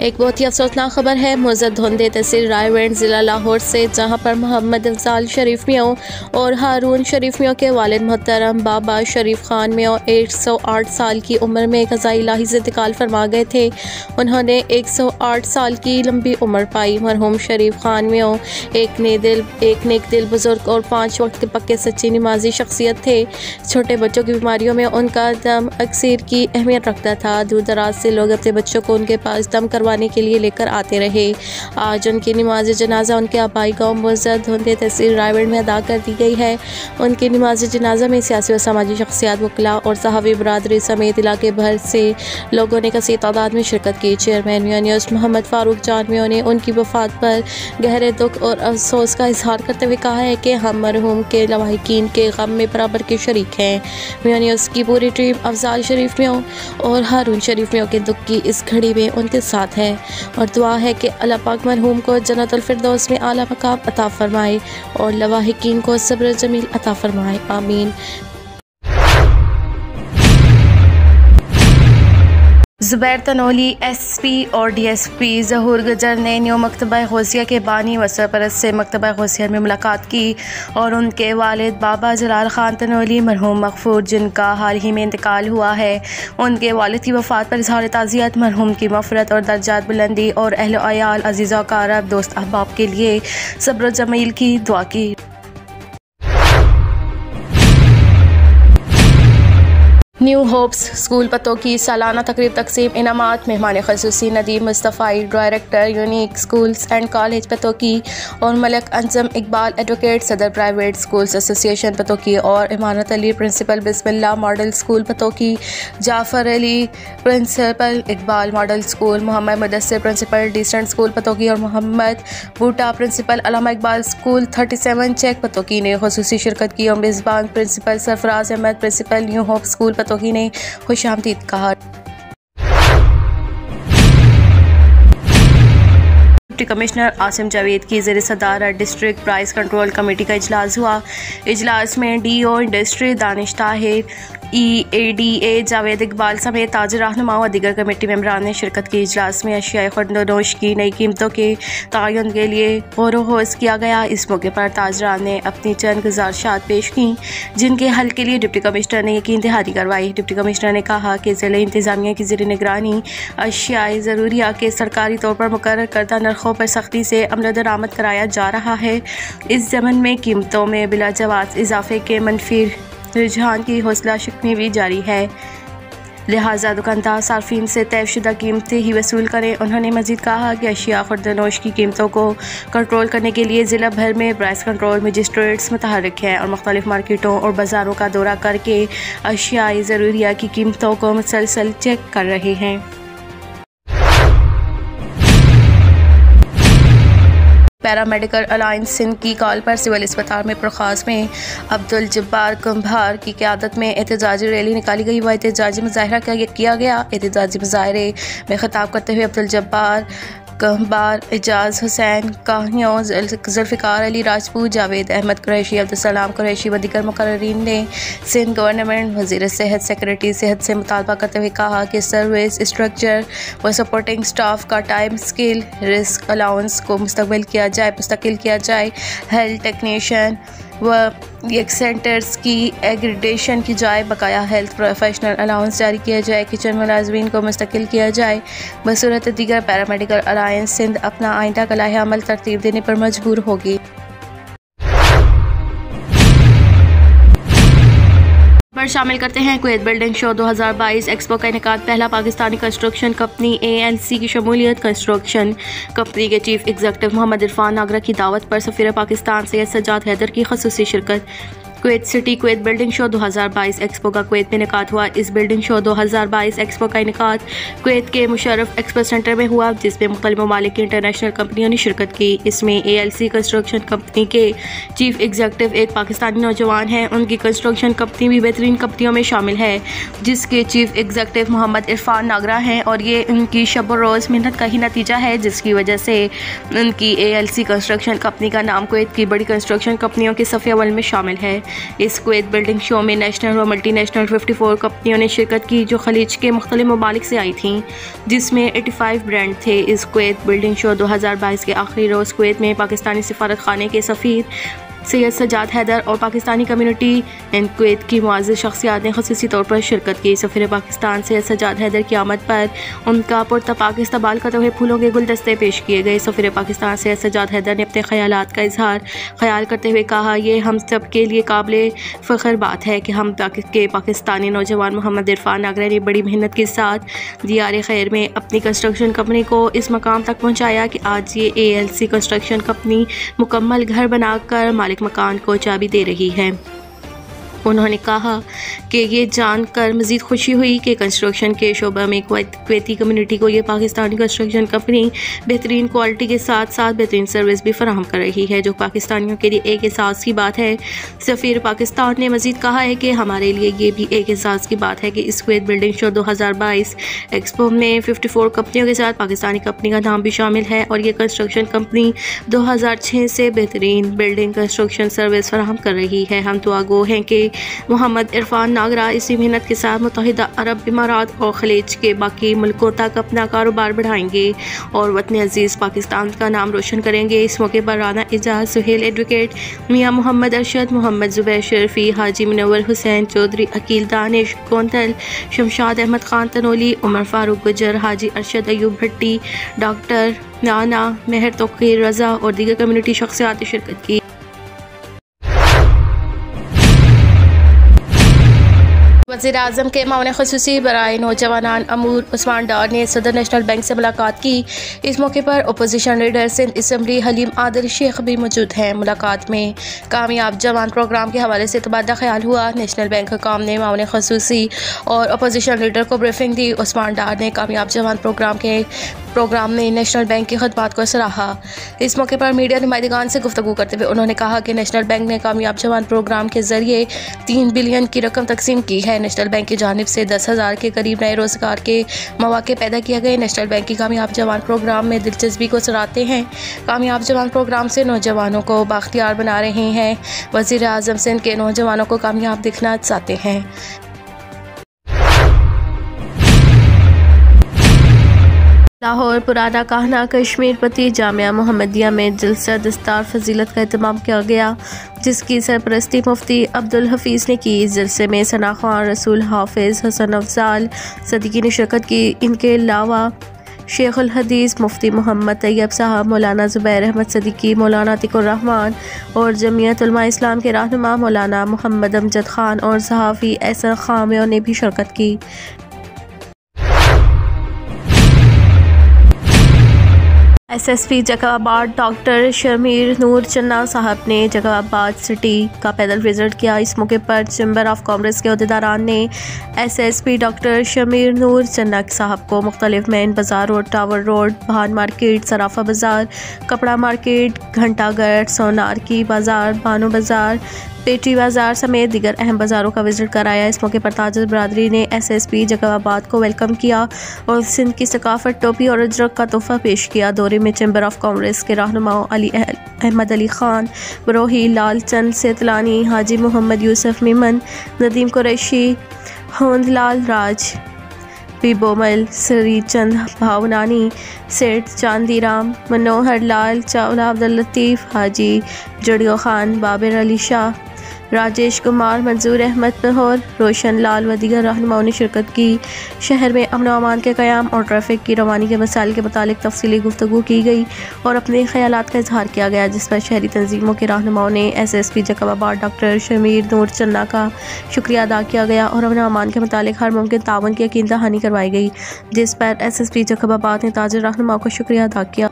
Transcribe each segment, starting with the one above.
एक बहुत ही अफसोसनाक खबर है मुअज़्ज़ज़ धुंधे तहसील रायगढ़ ज़िला लाहौर से, जहां पर मोहम्मद अफजाल शरीफ मियाँ और हारून शरीफ मियाँ के वालिद मोहतरम बाबा शरीफ खान मियाँ 108 साल की उम्र में क़ज़ाए इलाही से इंतकाल फरमा गए थे। उन्होंने 108 साल की लंबी उम्र पाई। मरहूम शरीफ खान मियाँ एक नेक दिल बुज़ुर्ग और 5 वक्त के पक्के सच्ची नमाजी शख्सियत थे। छोटे बच्चों की बीमारियों में उनका दम अक्सर की अहमियत रखता था। दूर दराज से लोग अपने बच्चों को उनके पास दम करवाने के लिए लेकर आते रहे। आज उनकी नमाज जनाजा उनके आबाई गाँव मुअज़्ज़ज़ धुंधे तहसील रायगढ़ में अदा कर दी गई है। उनकी नमाज जनाजा में सियासी व समाजी शख्सियात, वकला और सहावी बरादरी समेत इलाके भर से लोगों ने कसीर तादाद में शिरकत की। चेयरमैन यूनियस मोहम्मद फारूक जान मियाँ ने उनकी वफ़ात पर गहरे दुख और अफसोस का इजहार करते हुए कहा है कि हम मरहूम के लवाहिकीन के गम में बराबर के शरीक हैं। यूनियस की पूरी टीम अफजाल शरीफ मियाँ और हारून शरीफ मियाँ के दुख की इस घड़ी में उनके साथ है और दुआ है कि अल्लाह पाक मरहूम को जन्नतुल फिरदौस में आला मकाम अता फरमाए और लवाहिकीन को सब्र जमील अता फरमाए। आमीन। ज़ुबैर तनोली SP और DSP ज़हूर गजर ने न्यू मकतबा गौसिया के बानी व सरपरस्त से मकतबा गौसिया में मुलाकात की और उनके वालिद बाबा जलाल ख़ान तनोली मरहूम मग़फ़ूर, जिनका हाल ही में इंतकाल हुआ है, उनके वालिद की वफ़ात पर इज़हार ताज़ियत, मरहूम की मग़फ़िरत और दर्जात बुलंदी और अहल अयाल अज़ीज़ा क़राब दोस्त अहबाब के लिए सब्र जमील की दुआ की। न्यू होप्स स्कूल पतों की सालाना तकरीब तकसीम इनामात, मेहमान ख़ुसूसी Nadeem Mustafai, director unique schools and college Pattoki और मलिक अंजम इकबाल एडवोकेट, सदर प्राइवेट स्कूल्स एसोसिएशन पतोकी और Imarat Ali principal Bismillah model school Pattoki, Jafar Ali principal Iqbal model school, Mohammad Mudassir principal decent school Pattoki और मोहम्मद बूटा प्रिंसिपल अल्लामा इकबाल स्कूल 37 चेक पतोकी ने ख़ुसूसी शिरकत की और मेज़बान प्रिंसिपल Sarfaraz Ahmad principal new hope school Pattoki ने खुशामदीद कहा। डिप्टी कमिश्नर आसिम जावेद की ज़ेर सदारत डिस्ट्रिक्ट प्राइस कंट्रोल कमेटी का इजलास हुआ। इजलास में DO industry Danish Tahir, EADA Javed Iqbal समेत ताजिर रहनुमा व दीगर कमेटी मेंबरान ने शिरकत की। इजलास में अशियाए खुर्दनोश की नई कीमतों के तयन के लिए गौर वफ़ोज़ किया गया। इस मौके पर ताजरान ने अपनी चंद गुज़ारिशात पेश की, जिनके हल के लिए डिप्टी कमिश्नर ने यकीन दहानी करवाई। डिप्टी कमिश्नर ने कहा कि ज़िला इंतज़ामिया की ज़ेर निगरानी अशियाए ज़रूरिया के सरकारी तौर पर मुकर्रर करदा नरखों पर सख्ती से अमल दरामद कराया जा रहा है। इस ज़मन में कीमतों में बिला जवाज़ इजाफे के मनफी रुझान की हौसला शिकनी भी जारी है, लिहाजा दुकानदार सार्फिन से तयशुदा कीमतें ही वसूल करें। उन्होंने मज़ीद कहा कि अशिया खुर्दनोश की कीमतों को कंट्रोल करने के लिए ज़िला भर में प्राइस कंट्रोल मजिस्ट्रेट्स मुतहर्रिक हैं और मुख्तलिफ मार्केटों और बाज़ारों का दौरा करके अशियाए ज़रूरिया की कीमतों को मुसलसल चेक कर रहे हैं। पैरामेडिकल अलायंस सिंध की कॉल पर सिविल अस्पताल में प्रखास में अब्दुल जब्बार कुम्भार की क़यादत में एहतजाजी रैली निकाली गई व एहतजाजी मुज़ाहरा किया गया। एहतजाजी मुज़ाहरे में ख़िताब करते हुए अब्दुल जब्बार कुम्भार, एजाज हुसैन काहियों, जुल्फ़िकार अली राजपूत, जावेद अहमद कुरैशी, अब्दुलसलाम कुरैशी व दीगर मुक़र्ररीन ने सिंध गवर्नमेंट वज़ीर सेहत सेक्रेटरी सेहत से मुतालबा करते हुए कहा कि सर्विस स्ट्रक्चर व सपोर्टिंग स्टाफ का टाइम स्केल रिस्क अलाउंस को मुस्तकिल किया जाए। हेल्थ टेक्नीशियन व सेंटर्स की एग्रेडेशन की जाए, बकाया हेल्थ प्रोफेशनल अलाउंस जारी किया जाए। किचन मुलाजमीन को मुस्तकिल किया जाए। बसूरत दीगर पैरामेडिकल अलायंस सिंध अपना आइंदा का लाहे अमल तरतीब देने पर मजबूर होगी। पर शामिल करते हैं कुवैत बिल्डिंग शो 2022 एक्सपो का इनेकाद। पहला पाकिस्तानी कंस्ट्रक्शन कंपनी ALC की शमूलियत। कंस्ट्रक्शन कंपनी के चीफ एग्जीक्यूटिव मोहम्मद इरफान नागरा की दावत पर सफीर पाकिस्तान सैयद सज्जाद हैदर की खसूसी शिरकत। Kuwait city Kuwait building show 2022 expo का कुवैत में इनेकाद हुआ। इस बिल्डिंग शो 2022 एक्सपो का इनेकाद कुवैत के मुशर्रफ एक्सपो सेंटर में हुआ, जिसमें मुख्तलिफ ममालिक की इंटरनेशनल कंपनियों ने शिरकत की। इसमें ALC कंस्ट्रक्शन कंपनी के चीफ एग्जीक्यूटिव एक पाकिस्तानी नौजवान हैं। उनकी कंस्ट्रक्शन कंपनी भी बेहतरीन कंपनियों में शामिल है, जिसके चीफ एग्जीक्यूटिव मोहम्मद इरफान नागरा हैं और ये उनकी शब रोज़ मेहनत का ही नतीजा है, जिसकी वजह से उनकी ALC कंस्ट्रक्शन कंपनी का नाम कुवैत की बड़ी कंस्ट्रक्शन कंपनियों के सफ़े अव्वल में शामिल है। इस कुवैत बिल्डिंग शो में नेशनल और मल्टीनेशनल 54 कंपनियों ने शिरकत की जो खलीज के मुख्तलिफ ममालिक से आई थीं, जिसमें 85 ब्रांड थे। इस कुवैत बिल्डिंग शो 2022 के आखिरी रोज़ कुवैत में पाकिस्तानी सिफारत खाने के सफ़ीर सैयद सजाद हैदर और पाकिस्तानी कम्युनिटी इन कुवैत की मुआज़्ज़ज़ शख्सियात ने ख़ुसूसी तौर पर शिरकत की। सफ़ीर पाकिस्तान सैयद सजाद हैदर की आमद पर उनका पुरतपाक इस्तकबाल करते हुए फूलों के गुलदस्ते पेश किए गए। सफ़ीर पाकिस्तान सैयद सजाद हैदर ने अपने ख़यालात का इजहार ख्याल करते हुए कहा, ये हम सब के लिए काबिल फ़ख्र बात है कि हम के पाकिस्तानी नौजवान मोहम्मद इरफान नागरा ने बड़ी मेहनत के साथ दियार खैर में अपनी कंस्ट्रक्शन कंपनी को इस मकाम तक पहुँचाया कि आज ये ALC कंस्ट्रक्शन कंपनी मुकम्मल घर बनाकर मालिक मकान को चाबी दे रही है। उन्होंने कहा कि ये जानकर मज़ीद खुशी हुई कि कंस्ट्रक्शन के शोबा में कुवैती कम्युनिटी को ये पाकिस्तानी कंस्ट्रक्शन कंपनी बेहतरीन क्वालिटी के साथ साथ बेहतरीन सर्विस भी फराहम कर रही है, जो पाकिस्तानियों के लिए एक एहसास की बात है। सफ़ीर पाकिस्तान ने मज़ीद कहा है कि हमारे लिए ये भी एक एहसास की बात है कि इस कुवैत बिल्डिंग शो 2022 एक्सपो में 54 कंपनियों के साथ पाकिस्तानी कंपनी का नाम भी शामिल है और ये कंस्ट्रक्शन कंपनी 2006 से बेहतरीन बिल्डिंग कंस्ट्रक्शन सर्विस फराहम कर रही है। हम दुआ गो हैं कि मोहम्मद इरफान नागरा इसी मेहनत के साथ मुत्तहिदा अरब इमारात और खलीज के बाकी मुल्कों तक अपना कारोबार बढ़ाएंगे और वतन अजीज़ पाकिस्तान का नाम रोशन करेंगे। इस मौके पर राना एजाज, सुहेल एडवोकेट, मियाँ मोहम्मद अरशद, मोहम्मद जुबैर शरफी, हाजी मुनव्वर हुसैन चौधरी, अकील दानिश गोंतल, शमशाद अहमद खान तनोली, उमर फारूक गुजर, हाजी अरशद अयूब भट्टी, डॉक्टर नाना मेहर तोकीर रज़ा और दीगर कम्युनिटी शख्सियात ने शिरकत की। वज़ीर आज़म के मामले ख़ुसूसी बराए नौजवान अमूर उस्मान डार ने सदर नेशनल बैंक से मुलाकात की। इस मौके पर opposition leader Sindh assembly Haleem Adil Sheikh भी मौजूद हैं। मुलाकात में कामयाब जवान प्रोग्राम के हवाले से तबादला ख्याल हुआ। नेशनल बैंक हुकाम ने मामले ख़ुसूसी और अपोजिशन लीडर को ब्रीफिंग दी। उस्मान डार ने कामयाब जवान प्रोग्राम में नेशनल बैंक की खदमात को सराहा। इस मौके पर मीडिया नुमाइंदगान से गुफ्तगू करते हुए उन्होंने कहा कि नेशनल बैंक ने कामयाब जवान प्रोग्राम के ज़रिए 3 बिलियन की रकम तकसीम की है। नेशनल बैंक की जानिब से 10,000 के करीब नए रोज़गार के मौके पैदा किए गए। नेशनल बैंक की कामयाब जवान प्रोग्राम में दिलचस्पी को सराहते हैं। कामयाब जवान प्रोग्राम से नौजवानों को बाख्तियार बना रहे हैं। वज़ीर आज़म सिंध के नौजवानों को कामयाब दिखना चाहते हैं। लाहौर पुराना कहना कश्मीर पति जामिया मोहम्मदिया में जलसा दस्तार फजीलत का एहतमाम किया गया, जिसकी सरपरस्ती मुफ्ती अब्दुल हफीज़ ने की। इस जलसे में सना खान, रसूल हाफिज़, हसन अफजाल सदीकी ने शिरकत की। इनके अलावा शेखुल हदीस मुफ्ती मोहम्मद तैयब साहब, मौलाना ज़ुबैर अहमद सदीकी, मौलाना अतीकुर रहमान और जमीयत उलमा इस्लाम के रहनुमा मौलाना मोहम्मद अमजद खान और सहाफ़ी एहसन खामियों ने भी शिरकत की। SSP जकाबाद डॉक्टर शमीर नूर चन्ना साहब ने जकाबाद सिटी का पैदल विजिट किया। इस मौके पर चैम्बर ऑफ कॉमर्स के अहदेदारान ने SSP डॉक्टर शमीर नूर चन्ना साहब को मुख्तलिफ मेन बाज़ार रोड, टावर रोड, भान मार्केट, सराफा बाज़ार, कपड़ा मार्केट, घंटाघर, सोनार की बाज़ार, बानो बाज़ार, पेटी बाज़ार समेत दीगर अहम बाज़ारों का विजिट कराया। इस मौके पर ताजिर बरादरी ने SSP जकाबाद को वेलकम किया और सिंध की सकाफत, टोपी और अजरक का तोहफ़ा पेश किया। दौरे में चैम्बर ऑफ कॉमर्स के रहनुमाओं अहमद अली खान बरोही, लाल चंद सेतलानी, हाजी मोहम्मद यूसुफ मीमन, नदीम कुरैशी, होंदलाल राज, बीबोमल, श्री चंद भावनानी, सेठ चांदीराम, मनोहर लाल चावला, अब्दुल लतीफ़, हाजी जड़ियो खान, बाबर अली शाह, राजेश कुमार, मंजूर अहमद महर, रोशन लाल व दीगर रहनुमाओं ने शिरकत की। शहर में अमन व अमान के क़याम और ट्रैफिक की रवानी के मसाइल के मुतालिक तफसीली गुफ्तगू की गई और अपने ख़यालात का इजहार किया गया, जिस पर शहरी तंजीमों के रहनुमाओं ने SSP जकाबाद डॉक्टर शमीर नूर चन्ना का शुक्रिया अदा किया गया और अमन व अमान के मुतालिक हर मुमकिन तावन की यकीन दहानी करवाई गई, जिस पर SSP जकाबाद ने ताजिर रहनुमाओं का शुक्रिया अदा किया।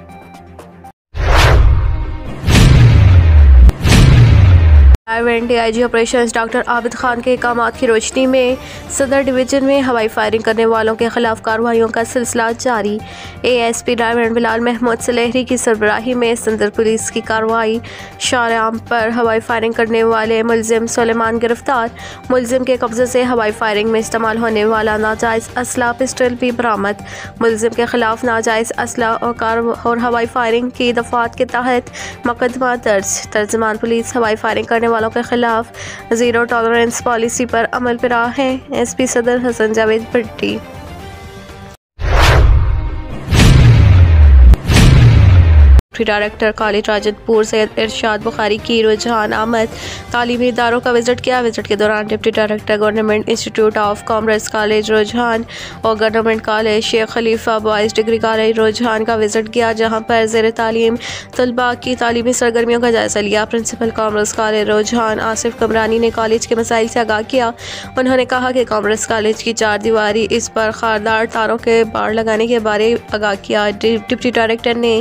DIG operations doctor Abid Khan के अहकामात की रोशनी में सदर डिवीज़न में हवाई फायरिंग करने वालों के खिलाफ कार्रवाइयों का सिलसिला जारी। ASP डायमंड बिलाल महमूद सलेहरी की सरबराही में सदर पुलिस की कार्रवाई। शाराम पर हवाई फायरिंग करने वाले मुलजिम सुलेमान गिरफ्तार। मुलजिम के कब्जे से हवाई फायरिंग में इस्तेमाल होने वाला नाजायज़ असला पिस्टल भी बरामद। मुलजिम के खिलाफ नाजायज़ असला और हवाई फायरिंग की दफ़ात के तहत मुकदमा दर्ज। तर्जुमान पुलिस हवाई फायरिंग करने वालों वालों के खिलाफ ज़ीरो टॉलरेंस पॉलिसी पर अमल पैरा है। SP सदर हसन जावेद भट्टी। डिप्टी डायरेक्टर कॉलेज राजतपुर सैयद इरशाद बुखारी की रुझान आमद तालीमी इदारों का विजिट किया। विजिट के दौरान deputy director government institute of commerce college रुझान और गवर्नमेंट कॉलेज शेख खलीफा बॉयज़ डिग्री कॉलेज रुझान का विजिट किया, जहां पर ज़ेर तालीम तलबा की तालीमी सरगर्मियों का जायज़ा लिया। प्रिंसिपल कॉमर्स कॉलेज रुझान आसिफ कमरानी ने कॉलेज के मसाइल से आगाह किया। उन्होंने कहा कि कॉमर्स कॉलेज की 4 दीवारी इस पर खारदार तारों के बाड़ लगाने के बारे आगाह किया। डिप्टी डायरेक्टर ने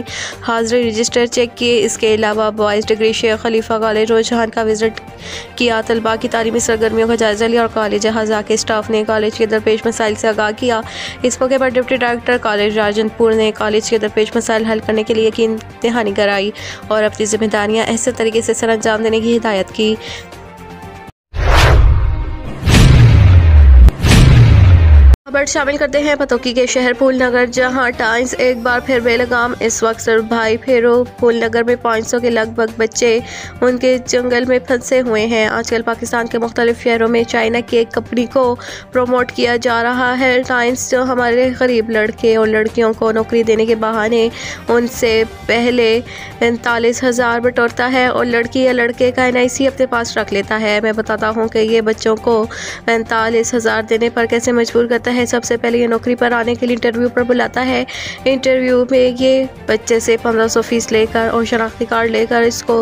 हाजिरी रजिस्टर चेक किए। इसके अलावा बॉयज़ डिग्री शेख खलीफा कॉलेज रुझान का विजिट किया, तलबा की तालीमी सरगर्मियों का जायज़ा लिया और कॉलेज हज़ा के स्टाफ ने कॉलेज के दरपेश मसाइल से आगाह किया। इस मौके पर डिप्टी डायरेक्टर कॉलेज राजनपुर ने कॉलेज के दरपेश मसाइल हल करने के लिए यकीन दहानी कराई और अपनी जिम्मेदारियाँ ऐसे तरीके से सरअंजाम देने की हिदायत की। खबर शामिल करते हैं पतोकी के शहर फूल नगर, जहां टाइम्स एक बार फिर बेलगाम। इस वक्त सिर्फ भाई फेरो फूल नगर में 500 के लगभग बच्चे उनके जंगल में फंसे हुए हैं। आजकल पाकिस्तान के मुख्तलिफ शहरों में चाइना की एक कंपनी को प्रमोट किया जा रहा है। टाइम्स जो हमारे गरीब लड़के और लड़कियों को नौकरी देने के बहाने उनसे पहले 45,000 बटोरता है और लड़की या लड़के का NIC अपने पास रख लेता है। मैं बताता हूँ कि ये बच्चों को 45,000 देने पर कैसे मजबूर करता है। सबसे पहले ये नौकरी पर आने के लिए इंटरव्यू पर बुलाता है। इंटरव्यू में ये बच्चे से 1500 फीस लेकर और शनाख्ती कार्ड लेकर इसको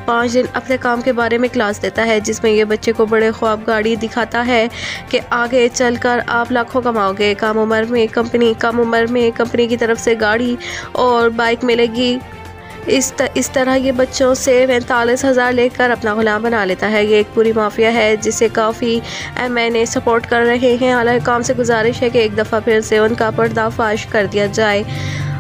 5 दिन अपने काम के बारे में क्लास देता है, जिसमें ये बच्चे को बड़े ख्वाब गाड़ी दिखाता है कि आगे चलकर आप लाखों कमाओगे। कम उम्र में कंपनी की तरफ से गाड़ी और बाइक मिलेगी। इस तरह ये बच्चों से 45,000 लेकर अपना गुलाम बना लेता है। ये एक पूरी माफिया है जिसे काफ़ी MNA सपोर्ट कर रहे हैं। हालांकि काम से गुजारिश है कि एक दफ़ा फिर से उनका पर्दाफाश कर दिया जाए।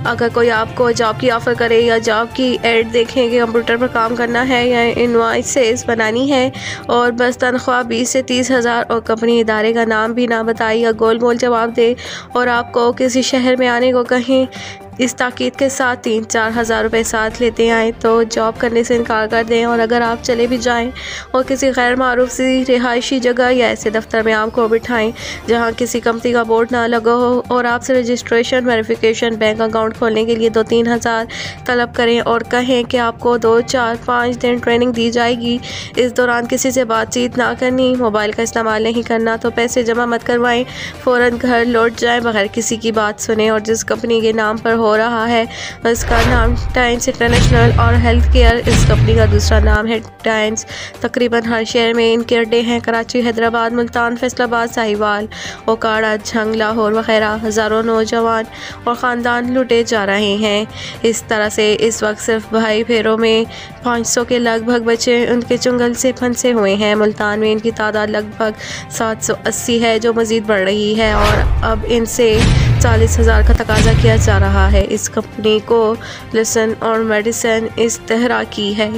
अगर कोई आपको जॉब की ऑफ़र करे या जॉब की ऐड देखें कि कंप्यूटर पर काम करना है या इनवॉइसेस बनानी है और बस तनख्वाह 20 से 30,000 और कंपनी इदारे का नाम भी ना बताए या गोल मोल जवाब दे और आपको किसी शहर में आने को कहें, इस ताकीद के साथ 3-4 हज़ार रुपये साथ लेते आएँ तो जॉब करने से इनकार कर दें। और अगर आप चले भी जाएं और किसी गैर मारूफ सी रिहायशी जगह या ऐसे दफ्तर में आपको बिठाएं जहां किसी कंपनी का बोर्ड ना लगा हो और आपसे रजिस्ट्रेशन, वेरिफिकेशन, बैंक अकाउंट खोलने के लिए 2-3 हज़ार तलब करें और कहें कि आपको 2-4-5 दिन ट्रेनिंग दी जाएगी। इस दौरान किसी से बातचीत ना करनी, मोबाइल का इस्तेमाल नहीं करना, तो पैसे जमा मत करवाएँ, फ़ौरन घर लौट जाएँ बगैर किसी की बात सुने। और जिस कंपनी के नाम पर हो रहा है इसका नाम टाइम्स इंटरनेशनल और हेल्थ केयर, इस कंपनी का दूसरा नाम है टाइम्स। तकरीबन हर शहर में इनके अड्डे हैं। कराची, हैदराबाद, मुल्तान, फैसलाबाद, साहिवाल, ओकाड़ा, झंग, लाहौर वगैरह। हज़ारों नौजवान और ख़ानदान लूटे जा रहे हैं। इस तरह से इस वक्त सिर्फ भाई फेरों में 500 के लगभग बच्चे उनके जंगल से फंसे हुए हैं। मुल्तान में इनकी तादाद लगभग 780 है जो मज़ीद बढ़ रही है और अब इनसे 40,000 का तकाजा किया जा रहा है। इस कंपनी को लिसन और मेडिसन इस तरह की है।